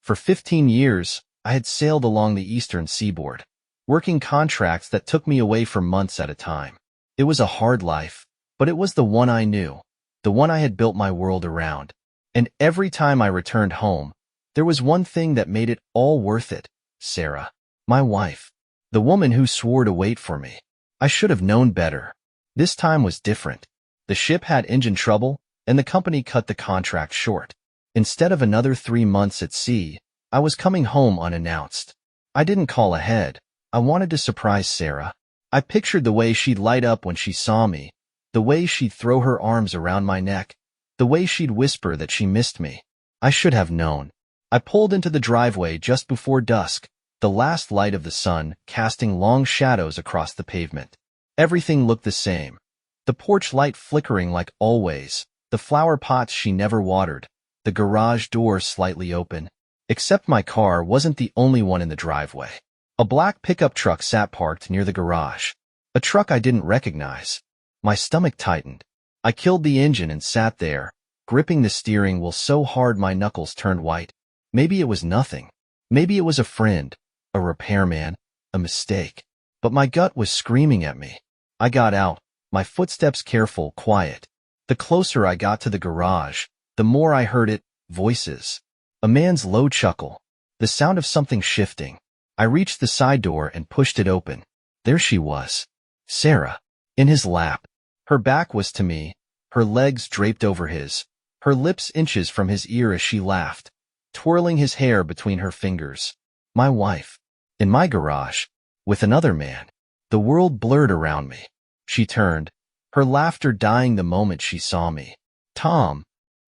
For 15 years, I had sailed along the eastern seaboard, working contracts that took me away for months at a time. It was a hard life, but it was the one I knew, the one I had built my world around. And every time I returned home, there was one thing that made it all worth it: Sarah, my wife, the woman who swore to wait for me. I should have known better. This time was different. The ship had engine trouble, and the company cut the contract short. Instead of another 3 months at sea, I was coming home unannounced. I didn't call ahead. I wanted to surprise Sarah. I pictured the way she'd light up when she saw me, the way she'd throw her arms around my neck, the way she'd whisper that she missed me. I should have known. I pulled into the driveway just before dusk, the last light of the sun casting long shadows across the pavement. Everything looked the same. The porch light flickering like always, the flower pots she never watered, the garage door slightly open. Except my car wasn't the only one in the driveway. A black pickup truck sat parked near the garage. A truck I didn't recognize. My stomach tightened. I killed the engine and sat there, gripping the steering wheel so hard my knuckles turned white. Maybe it was nothing. Maybe it was a friend, a repairman, a mistake. But my gut was screaming at me. I got out, my footsteps careful, quiet. The closer I got to the garage, the more I heard it: voices. A man's low chuckle. The sound of something shifting. I reached the side door and pushed it open. There she was. Sarah. In his lap. Her back was to me, her legs draped over his, her lips inches from his ear as she laughed, twirling his hair between her fingers. My wife. In my garage. With another man. The world blurred around me. She turned, her laughter dying the moment she saw me. Tom.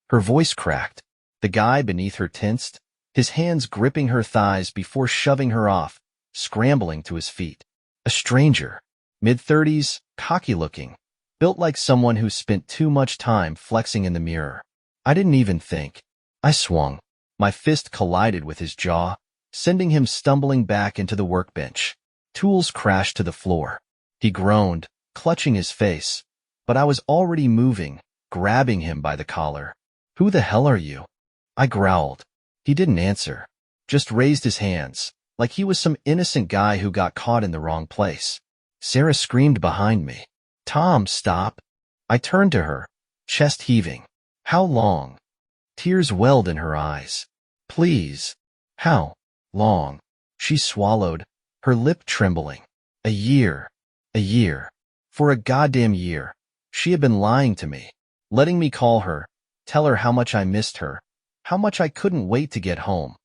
Her voice cracked. The guy beneath her tensed, his hands gripping her thighs before shoving her off, scrambling to his feet. A stranger. Mid-30s, cocky-looking, built like someone who spent too much time flexing in the mirror. I didn't even think. I swung. My fist collided with his jaw, sending him stumbling back into the workbench. Tools crashed to the floor. He groaned, clutching his face, but I was already moving, grabbing him by the collar. "Who the hell are you?" I growled. He didn't answer, just raised his hands, like he was some innocent guy who got caught in the wrong place. Sarah screamed behind me. "Tom, stop." I turned to her, chest heaving. "How long?" Tears welled in her eyes. "Please." "How long?" She swallowed, her lip trembling. "A year. A year. For a goddamn year." She had been lying to me, letting me call her, tell her how much I missed her, how much I couldn't wait to get home,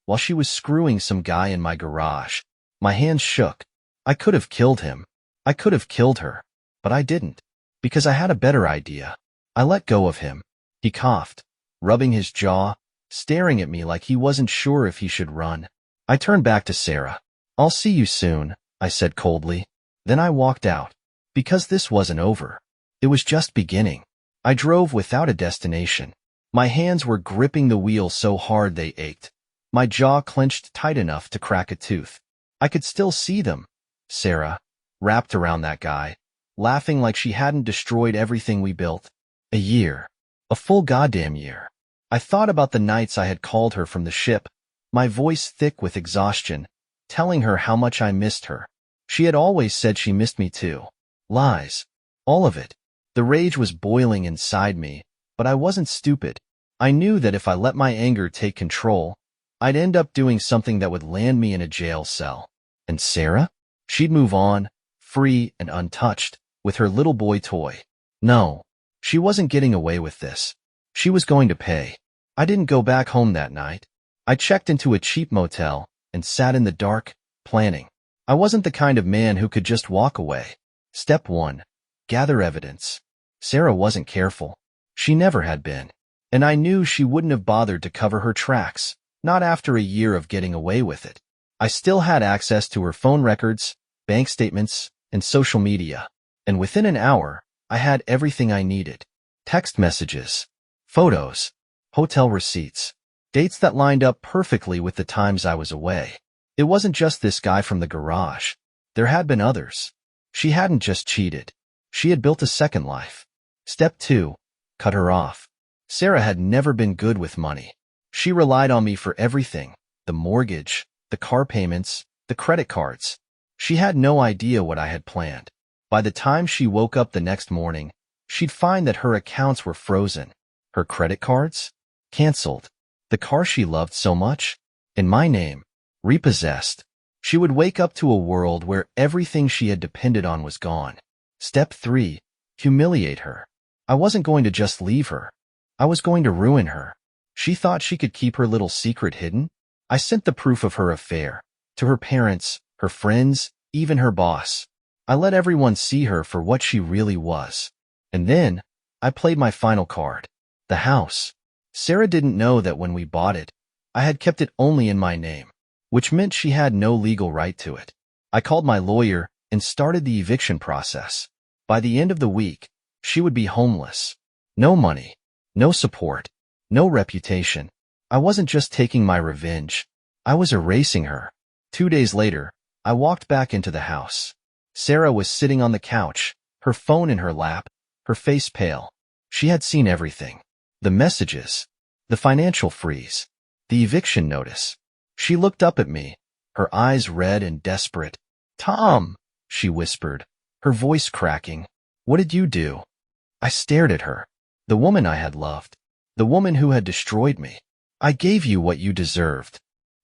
while she was screwing some guy in my garage. My hands shook. I could have killed him. I could have killed her. But I didn't, because I had a better idea. I let go of him. He coughed, rubbing his jaw, staring at me like he wasn't sure if he should run. I turned back to Sarah. "I'll see you soon," I said coldly. Then I walked out. Because this wasn't over. It was just beginning. I drove without a destination. My hands were gripping the wheel so hard they ached. My jaw clenched tight enough to crack a tooth. I could still see them. Sarah, wrapped around that guy, laughing like she hadn't destroyed everything we built. A year. A full goddamn year. I thought about the nights I had called her from the ship, my voice thick with exhaustion, telling her how much I missed her. She had always said she missed me too. Lies. All of it. The rage was boiling inside me, but I wasn't stupid. I knew that if I let my anger take control, I'd end up doing something that would land me in a jail cell. And Sarah? She'd move on, free and untouched, with her little boy toy. No, she wasn't getting away with this. She was going to pay. I didn't go back home that night. I checked into a cheap motel and sat in the dark, planning. I wasn't the kind of man who could just walk away. Step 1. Gather evidence. Sarah wasn't careful. She never had been. And I knew she wouldn't have bothered to cover her tracks, not after a year of getting away with it. I still had access to her phone records, bank statements, and social media. And within an hour, I had everything I needed. Text messages, photos, hotel receipts, dates that lined up perfectly with the times I was away. It wasn't just this guy from the garage. There had been others. She hadn't just cheated. She had built a second life. Step 2. Cut her off. Sarah had never been good with money. She relied on me for everything. the mortgage, the car payments, the credit cards. She had no idea what I had planned. By the time she woke up the next morning, she'd find that her accounts were frozen, her credit cards canceled, the car she loved so much, in my name, repossessed. She would wake up to a world where everything she had depended on was gone. Step 3. Humiliate her. I wasn't going to just leave her. I was going to ruin her. She thought she could keep her little secret hidden. I sent the proof of her affair to her parents, her friends, even her boss. I let everyone see her for what she really was. And then, I played my final card. The house. Sarah didn't know that when we bought it, I had kept it only in my name, which meant she had no legal right to it. I called my lawyer and started the eviction process. By the end of the week, she would be homeless. No money, no support, no reputation. I wasn't just taking my revenge. I was erasing her. 2 days later, I walked back into the house. Sarah was sitting on the couch, her phone in her lap, her face pale. She had seen everything. The messages, the financial freeze, the eviction notice. She looked up at me, her eyes red and desperate. "Tom," she whispered, her voice cracking. "What did you do?" I stared at her. The woman I had loved. The woman who had destroyed me. "I gave you what you deserved."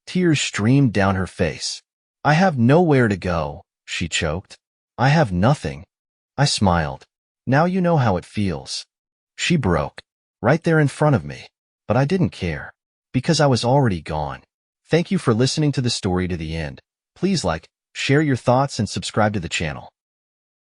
Tears streamed down her face. "I have nowhere to go," she choked. "I have nothing." I smiled. "Now you know how it feels." She broke, right there in front of me. But I didn't care, because I was already gone. Thank you for listening to the story to the end. Please like, share your thoughts, and subscribe to the channel.